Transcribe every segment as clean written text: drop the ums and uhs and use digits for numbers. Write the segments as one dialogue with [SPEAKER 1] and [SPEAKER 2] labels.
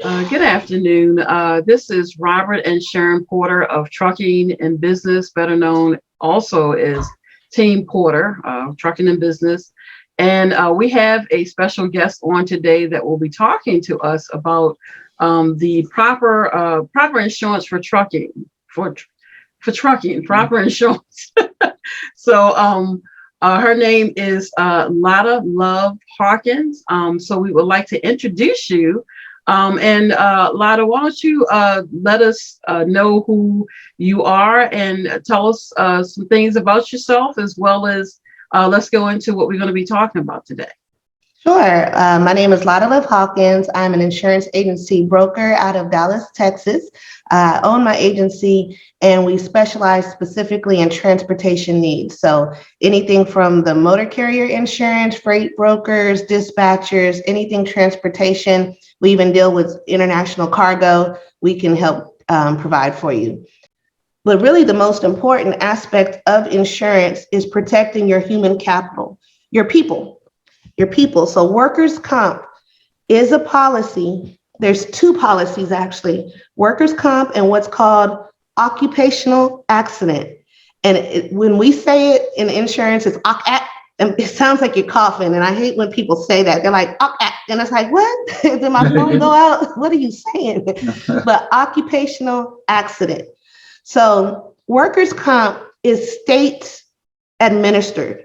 [SPEAKER 1] Good afternoon. This is Robert and Sharon Porter of Trucking and Business, better known also as Team Porter, Trucking and Business. And we have a special guest on today that will be talking to us about the proper insurance for trucking, for trucking, proper insurance. Her name is Lotta Love Hawkins. So we would like to introduce you. And Lotta, why don't you let us know who you are and tell us some things about yourself, as well as let's go into what we're going to be talking about today.
[SPEAKER 2] Sure. My name is Lotta Love Hawkins. I'm an insurance agency broker out of Dallas, Texas. I own my agency and we specialize specifically in transportation needs. So anything from the motor carrier insurance, freight brokers, dispatchers, anything transportation. We even deal with international cargo. We can help provide for you. But really the most important aspect of insurance is protecting your human capital, your people. So workers' comp is a policy. There's two policies actually, workers' comp and what's called occupational accident. And when we say it in insurance, it's it sounds like you're coughing. And I hate when people say that. They're like, and it's like, what? Did my phone go out? What are you saying? But occupational accident. So workers' comp is state administered,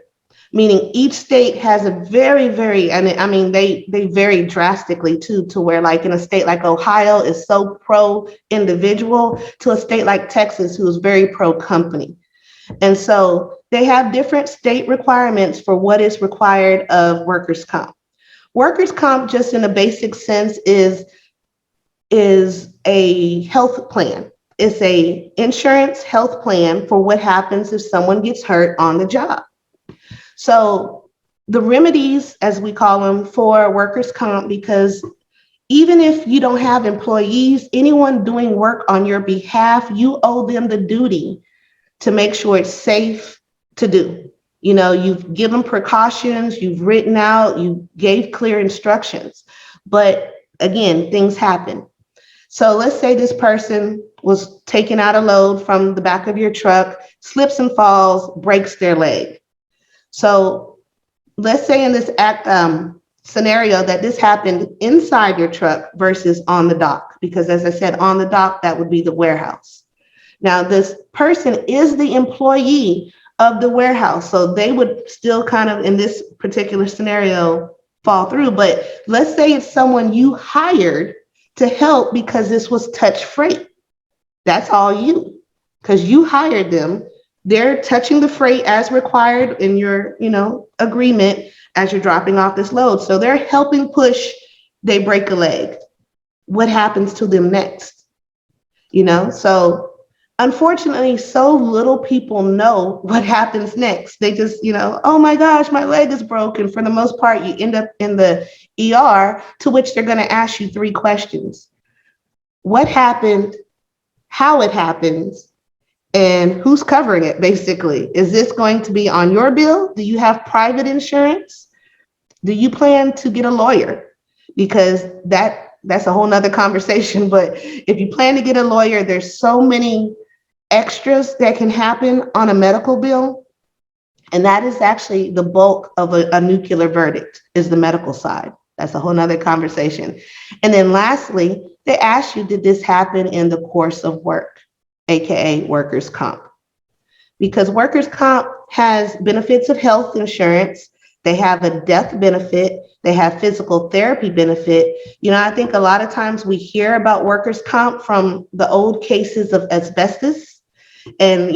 [SPEAKER 2] meaning each state has a very, and I mean, they vary drastically too, to where like in a state like Ohio is so pro individual to a state like Texas, who is very pro company. And so they have different state requirements for what is required of workers' comp. Workers' comp, just in a basic sense, is a health plan. It's a insurance health plan for what happens if someone gets hurt on the job. So the remedies, as we call them, for workers' comp, because even if you don't have employees, anyone doing work on your behalf, you owe them the duty to make sure it's safe to do. You know, you've given precautions, you've written out, you gave clear instructions. But again, things happen. So let's say this person was taking out a load from the back of your truck, slips and falls, breaks their leg. So let's say in this scenario that this happened inside your truck versus on the dock, because as I said, on the dock, that would be the warehouse. Now, this person is the employee of the warehouse, so they would still kind of, in this particular scenario, fall through. But let's say it's someone you hired to help because this was touch freight. That's all you, because you hired them. They're touching the freight as required in your, agreement as you're dropping off this load. So they're helping push, they break a leg. What happens to them next? So unfortunately, so little people know what happens next. They just, oh my gosh, my leg is broken. For the most part, you end up in the ER, to which they're going to ask you 3 questions. What happened? How it happens? And who's covering it, basically? Is this going to be on your bill? Do you have private insurance? Do you plan to get a lawyer? Because that's a whole nother conversation. But if you plan to get a lawyer, there's so many extras that can happen on a medical bill. And that is actually the bulk of a nuclear verdict, is the medical side. That's a whole nother conversation. And then lastly, they ask you, did this happen in the course of work? AKA workers' comp, because workers' comp has benefits of health insurance. They have a death benefit. They have physical therapy benefit. I think a lot of times we hear about workers' comp from the old cases of asbestos and,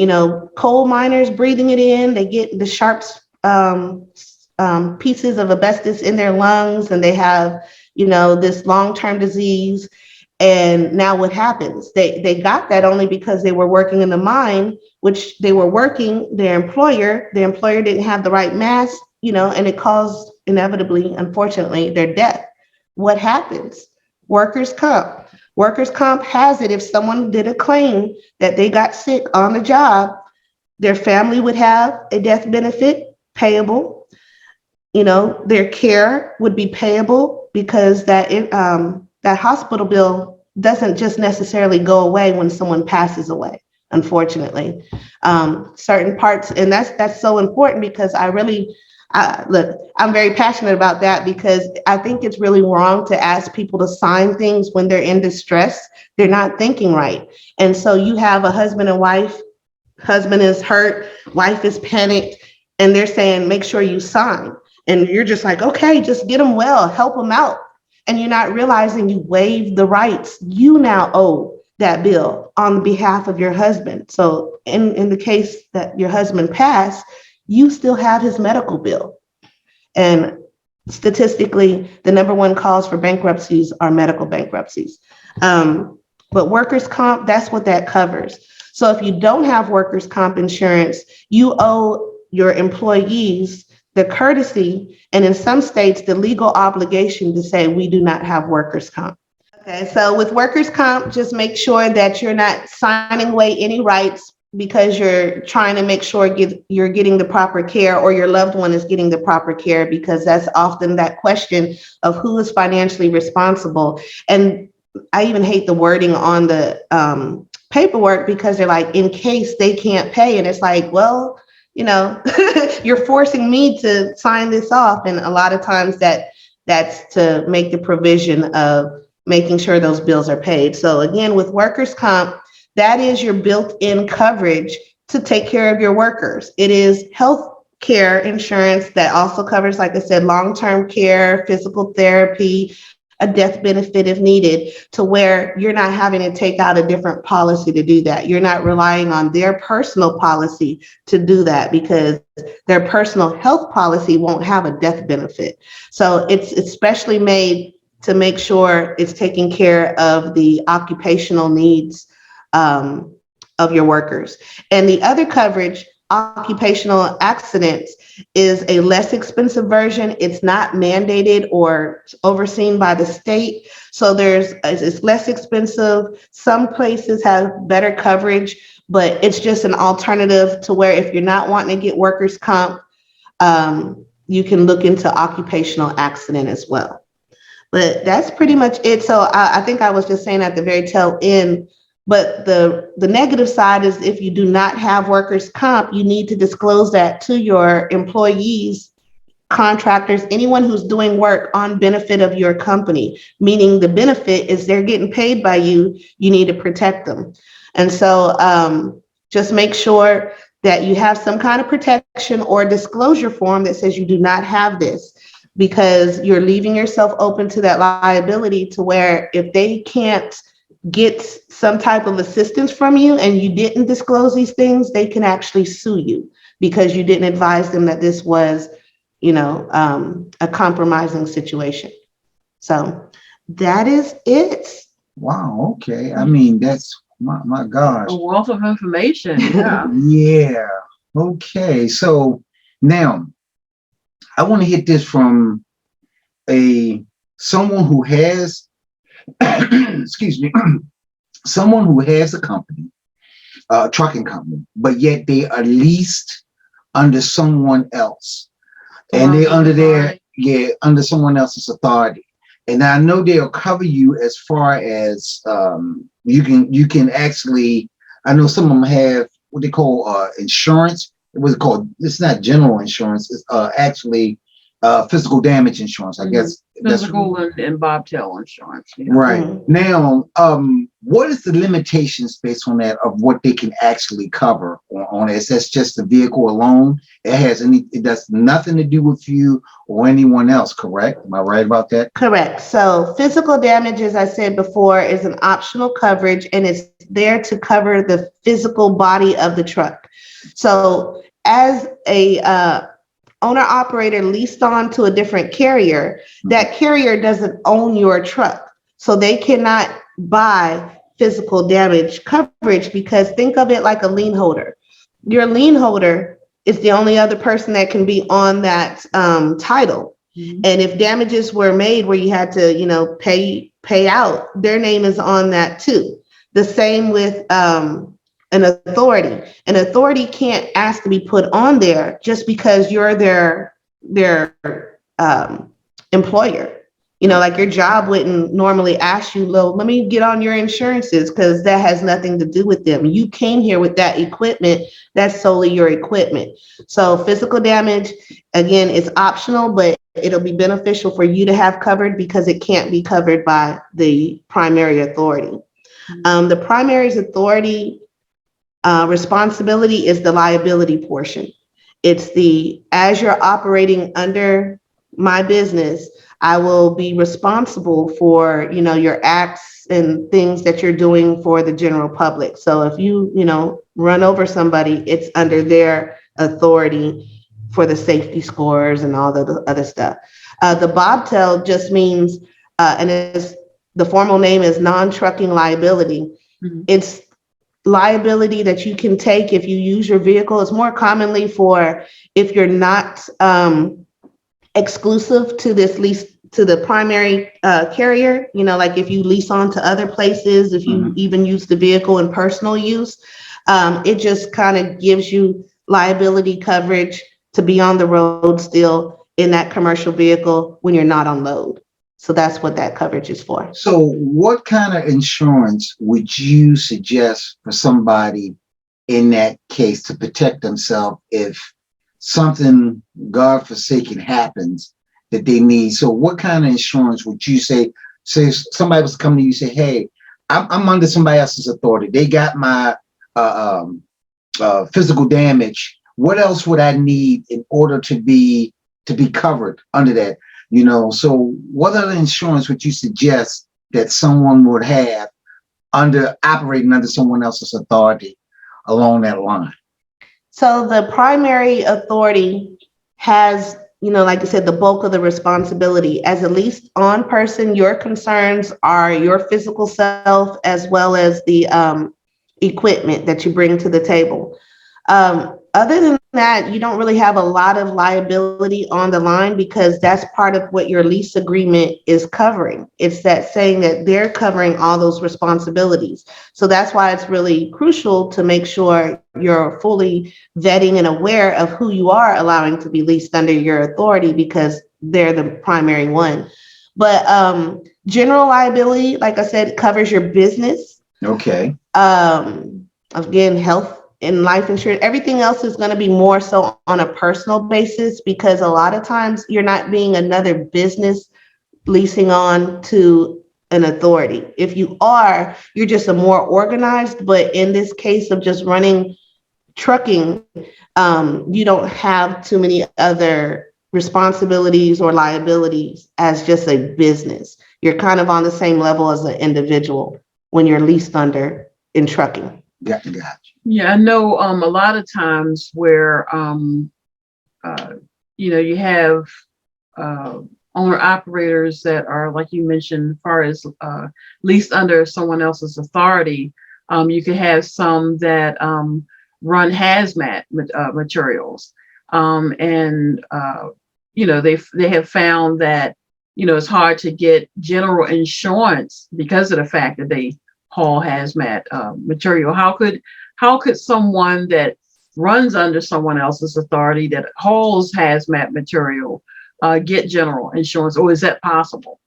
[SPEAKER 2] coal miners breathing it in. They get the sharp pieces of asbestos in their lungs, and they have, this long-term disease. And now what happens? They got that only because they were working in the mine, which they were working, their employer didn't have the right mask, and it caused inevitably, unfortunately, their death. What happens? Workers' comp. Workers' comp has it if someone did a claim that they got sick on the job, their family would have a death benefit payable. Their care would be payable because that that hospital bill doesn't just necessarily go away when someone passes away, unfortunately. Certain parts, and that's so important because look, I'm very passionate about that because I think it's really wrong to ask people to sign things when they're in distress. They're not thinking right. And so you have a husband and wife, husband is hurt, wife is panicked, and they're saying, make sure you sign. And you're just like, okay, just get them well, help them out. And you're not realizing you waived the rights. You now owe that bill on behalf of your husband. So in the case that your husband passed, you still have his medical bill. And statistically, the number one cause for bankruptcies are medical bankruptcies. But workers' comp, that's what that covers. So if you don't have workers' comp insurance, you owe your employees the courtesy, and in some states, the legal obligation to say, we do not have workers' comp. Okay, so with workers' comp, just make sure that you're not signing away any rights because you're trying to make sure you're getting the proper care or your loved one is getting the proper care, because that's often that question of who is financially responsible. And I even hate the wording on the paperwork because they're like, in case they can't pay. And it's like, well, you're forcing me to sign this off. And a lot of times that's to make the provision of making sure those bills are paid. So again, with workers' comp, that is your built-in coverage to take care of your workers. It is health care insurance that also covers, like I said, long-term care, physical therapy, a death benefit if needed, to where you're not having to take out a different policy to do that. You're not relying on their personal policy to do that because their personal health policy won't have a death benefit. So it's especially made to make sure it's taking care of the occupational needs of your workers. And the other coverage, occupational accidents, is a less expensive version. It's not mandated or overseen by the state. So it's less expensive. Some places have better coverage, but it's just an alternative to where if you're not wanting to get workers' comp, you can look into occupational accident as well. But that's pretty much it. So I think I was just saying at the very tail end, but the negative side is if you do not have workers' comp, you need to disclose that to your employees, contractors, anyone who's doing work on benefit of your company, meaning the benefit is they're getting paid by you, you need to protect them. And so just make sure that you have some kind of protection or disclosure form that says you do not have this, because you're leaving yourself open to that liability to where if they can't get some type of assistance from you and you didn't disclose these things, they can actually sue you because you didn't advise them that this was, a compromising situation. So that is it.
[SPEAKER 3] Wow. Okay. I mean, that's my gosh.
[SPEAKER 1] A wealth of information. Yeah.
[SPEAKER 3] Yeah. Okay. So now I want to hit this from someone who has excuse me, someone who has a company, trucking company, but yet they are leased under someone else, and they're under someone else's authority. And I know they'll cover you as far as you can actually. I know some of them have what they call insurance. What's it called? It's not general insurance. It's actually physical damage insurance. I guess
[SPEAKER 1] Physical and bobtail insurance. Yeah.
[SPEAKER 3] Right. Now, what is the limitations based on that of what they can actually cover on it? That's just the vehicle alone. It does nothing to do with you or anyone else, correct? Am I right about that?
[SPEAKER 2] Correct. So physical damage, as I said before, is an optional coverage, and it's there to cover the physical body of the truck. So as a owner operator leased on to a different carrier, that carrier doesn't own your truck. So they cannot buy physical damage coverage, because think of it like a lien holder. Your lien holder is the only other person that can be on that title. Mm-hmm. And if damages were made where you had to, pay out, their name is on that too. The same with an authority. An authority can't ask to be put on there just because you're their employer. Like your job wouldn't normally ask you, let me get on your insurances, because that has nothing to do with them. You came here with that equipment. That's solely your equipment. So physical damage, again, it's optional, but it'll be beneficial for you to have covered because it can't be covered by the primary authority. The primary's authority responsibility is the liability portion. It's as you're operating under my business, I will be responsible for, your acts and things that you're doing for the general public. So if you, run over somebody, it's under their authority for the safety scores and all the other stuff. The bobtail just means, and the formal name is non-trucking liability. Mm-hmm. It's liability that you can take if you use your vehicle. It's more commonly for if you're not exclusive to this lease to the primary carrier, like if you lease on to other places, if you even use the vehicle in personal use, it just kind of gives you liability coverage to be on the road still in that commercial vehicle when you're not on load. So that's what that coverage is for.
[SPEAKER 3] So what kind of insurance would you suggest for somebody in that case to protect themselves if something, God forsaken, happens that they need? So what kind of insurance would you say if somebody was coming to you and say, hey, I'm under somebody else's authority. They got my physical damage. What else would I need in order to be covered under that? So what other insurance would you suggest that someone would have operating under someone else's authority along that line?
[SPEAKER 2] So the primary authority has, like I said, the bulk of the responsibility. As a leased on person, your concerns are your physical self as well as the equipment that you bring to the table. Other than that, you don't really have a lot of liability on the line because that's part of what your lease agreement is covering. It's that saying that they're covering all those responsibilities. So that's why it's really crucial to make sure you're fully vetting and aware of who you are allowing to be leased under your authority because they're the primary one. But general liability, like I said, covers your business.
[SPEAKER 3] Okay.
[SPEAKER 2] Again, health and life insurance, everything else is going to be more so on a personal basis because a lot of times you're not being another business leasing on to an authority. If you are, you're just a more organized, but in this case of just running trucking, you don't have too many other responsibilities or liabilities as just a business. You're kind of on the same level as an individual when you're leased under in trucking.
[SPEAKER 3] Gotcha.
[SPEAKER 1] Yeah, I know a lot of times where, you have owner operators that are, like you mentioned, as far as leased under someone else's authority. You could have some that run hazmat materials. They have found that, it's hard to get general insurance because of the fact that they haul hazmat material. How could someone that runs under someone else's authority that hauls hazmat material get general insurance, or is that possible?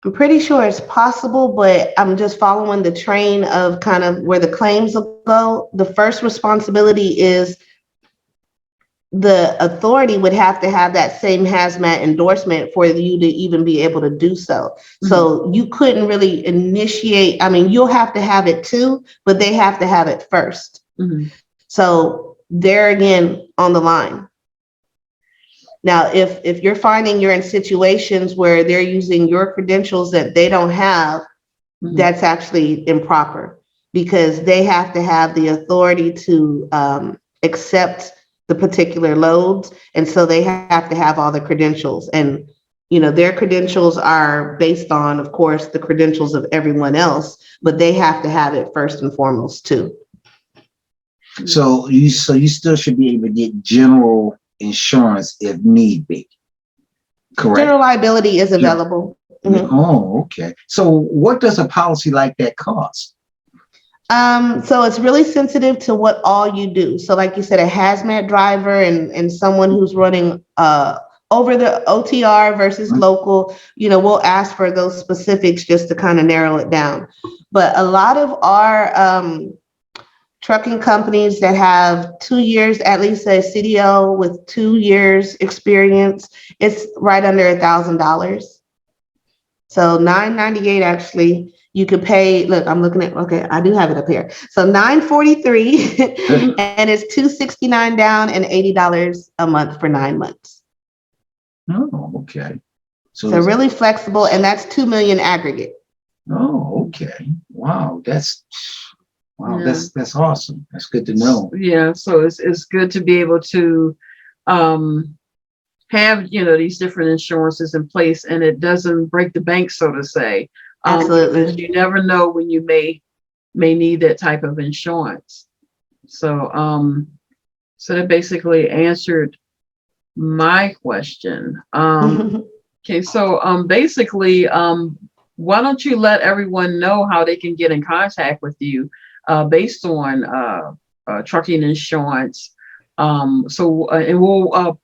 [SPEAKER 2] I'm pretty sure it's possible, but I'm just following the train of kind of where the claims will go. The first responsibility is the authority would have to have that same hazmat endorsement for you to even be able to do so. Mm-hmm. So you couldn't really initiate. I mean, you'll have to have it too, but they have to have it first. Mm-hmm. So they're again on the line. Now, if you're finding you're in situations where they're using your credentials that they don't have, mm-hmm. that's actually improper because they have to have the authority to accept the particular loads. And so they have to have all the credentials and, their credentials are based on, of course, the credentials of everyone else, but they have to have it first and foremost too.
[SPEAKER 3] So you still should be able to get general insurance if need be. Correct.
[SPEAKER 2] General liability is available. Mm-hmm.
[SPEAKER 3] Oh, okay. So what does a policy like that cost?
[SPEAKER 2] So it's really sensitive to what all you do. So like you said, a hazmat driver and someone who's running over the OTR versus local, we'll ask for those specifics just to kind of narrow it down. But a lot of our trucking companies that have 2 years, at least a CDL with 2 years experience, it's right under $1,000. So $998 actually. You could pay. Look, I'm looking at. Okay, I do have it up here. So $943, and it's $269 down and $80 a month for 9 months.
[SPEAKER 3] Oh, okay.
[SPEAKER 2] So really flexible, and that's $2 million aggregate.
[SPEAKER 3] Oh, okay. Wow, that's
[SPEAKER 1] Yeah.
[SPEAKER 3] that's awesome. That's good to know.
[SPEAKER 1] Yeah, so it's good to be able to have these different insurances in place, and it doesn't break the bank, so to say.
[SPEAKER 2] Absolutely.
[SPEAKER 1] You never know when you may need that type of insurance. So so that basically answered my question. Okay, so basically, why don't you let everyone know how they can get in contact with you based on trucking insurance? And we'll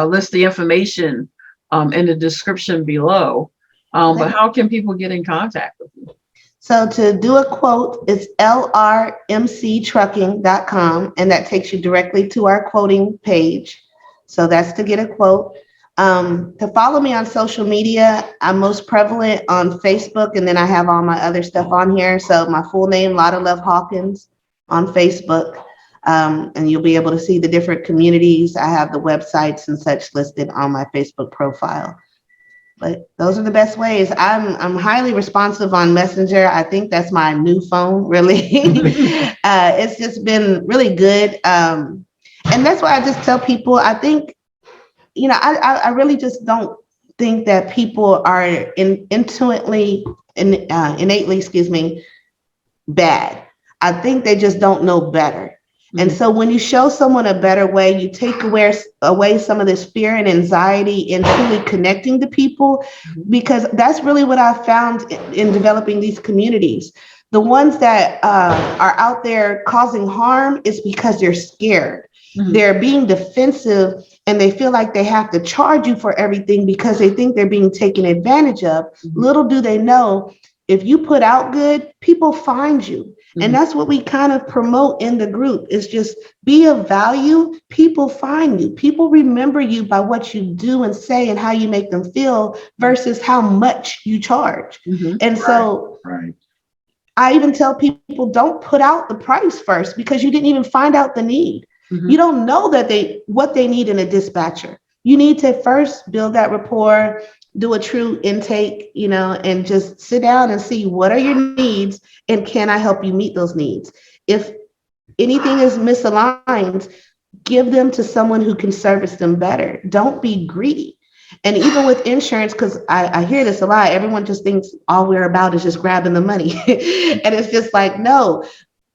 [SPEAKER 1] list the information in the description below. But how can people get in contact with you?
[SPEAKER 2] So to do a quote, it's lrmctrucking.com, and that takes you directly to our quoting page. So that's to get a quote. To follow me on social media, I'm most prevalent on Facebook, and then I have all my other stuff on here. So my full name, Lotta Love Hawkins, on Facebook. And you'll be able to see the different communities. I have the websites and such listed on my Facebook profile. But those are the best ways. I'm highly responsive on Messenger. I think that's my new phone, really. It's just been really good. And that's why I just tell people, I think, I really just don't think that people are innately, bad. I think they just don't know better. And so when you show someone a better way, you take away some of this fear and anxiety in truly connecting to people, because that's really what I've found in developing these communities. The ones that are out there causing harm is because they're scared. They're being defensive, and they feel like they have to charge you for everything because they think they're being taken advantage of. Little do they know, if you put out good, people find you. And that's what we kind of promote in the group, is just be of value. People find you. People remember you by what you do and say and how you make them feel versus how much you charge. And so I even tell people, don't put out the price first, because you didn't even find out the need. You don't know what they need in a dispatcher. You need to first build that rapport, do a true intake, and just sit down and see what are your needs and can I help you meet those needs. If anything is misaligned, give them to someone who can service them better. Don't be greedy. And even with insurance, because I hear this a lot, everyone just thinks all we're about is just grabbing the money. And it's just like, no,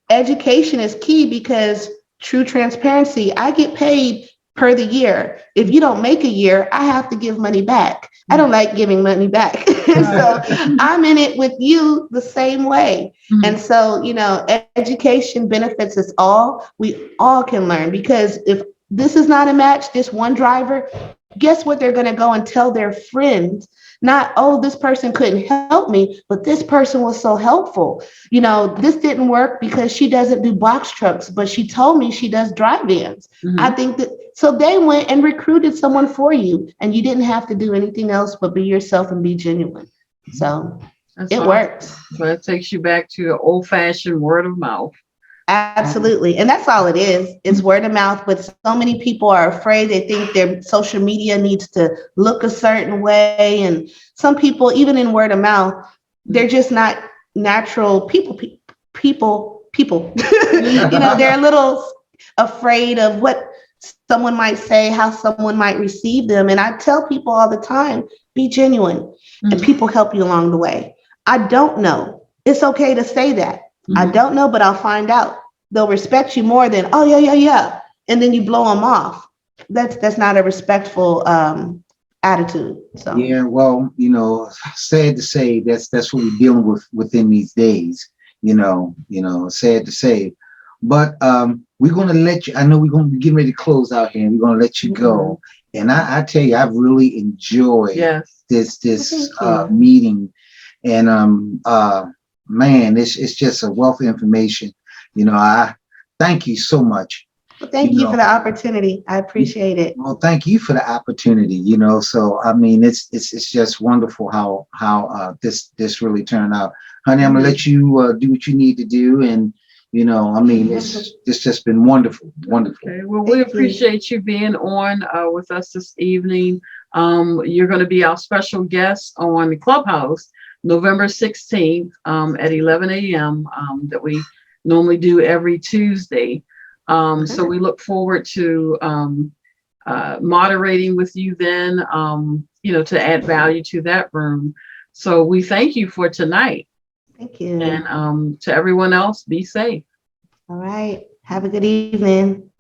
[SPEAKER 2] education is key, because true transparency, I get paid per the year. If you don't make a year, I have to give money back. I don't like giving money back. So I'm in it with you the same way. And so, education benefits us all. We all can learn, because if this is not a match, this one driver, guess what? They're going to go and tell their friends, not, oh, this person couldn't help me, but this person was so helpful. This didn't work because she doesn't do box trucks, but she told me she does dry vans. I think that, so they went and recruited someone for you, and you didn't have to do anything else but be yourself and be genuine. So it works.
[SPEAKER 1] So that takes you back to the old-fashioned word of mouth.
[SPEAKER 2] Absolutely. And that's all it is. It's word of mouth. But so many people are afraid. They think their social media needs to look a certain way. And some people, even in word of mouth, they're just not natural people. They're a little afraid of what someone might say, how someone might receive them. And I tell people all the time, be genuine, and people help you along the way. I don't know. It's okay to say that. I don't know, but I'll find out. They'll respect you more than, oh, yeah. And then you blow them off. That's not a respectful attitude. So
[SPEAKER 3] yeah, well, sad to say, that's what we're dealing with within these days. Sad to say. But we're gonna let you. I know we're gonna be getting ready to close out here, and we're gonna let you go. And I tell you, I've really enjoyed
[SPEAKER 1] Yes.
[SPEAKER 3] this
[SPEAKER 2] Thank you.
[SPEAKER 3] meeting. And man, it's just a wealth of information. I thank you so much.
[SPEAKER 2] Well, thank
[SPEAKER 3] You
[SPEAKER 2] you for
[SPEAKER 3] know,
[SPEAKER 2] the opportunity. I appreciate it.
[SPEAKER 3] well, thank you for the opportunity. So I mean, it's just wonderful how this really turned out, honey. I'm gonna let you do what you need to do, and I mean, it's just been wonderful, wonderful.
[SPEAKER 1] Okay. Well, we
[SPEAKER 2] Thank you.
[SPEAKER 1] appreciate you being on with us this evening. You're going to be our special guest on the Clubhouse November 16th at 11 a.m. That we normally do every Tuesday. So we look forward to moderating with you then, to add value to that room. So we thank you for tonight.
[SPEAKER 2] Thank you.
[SPEAKER 1] And to everyone else, be safe.
[SPEAKER 2] All right. Have a good evening.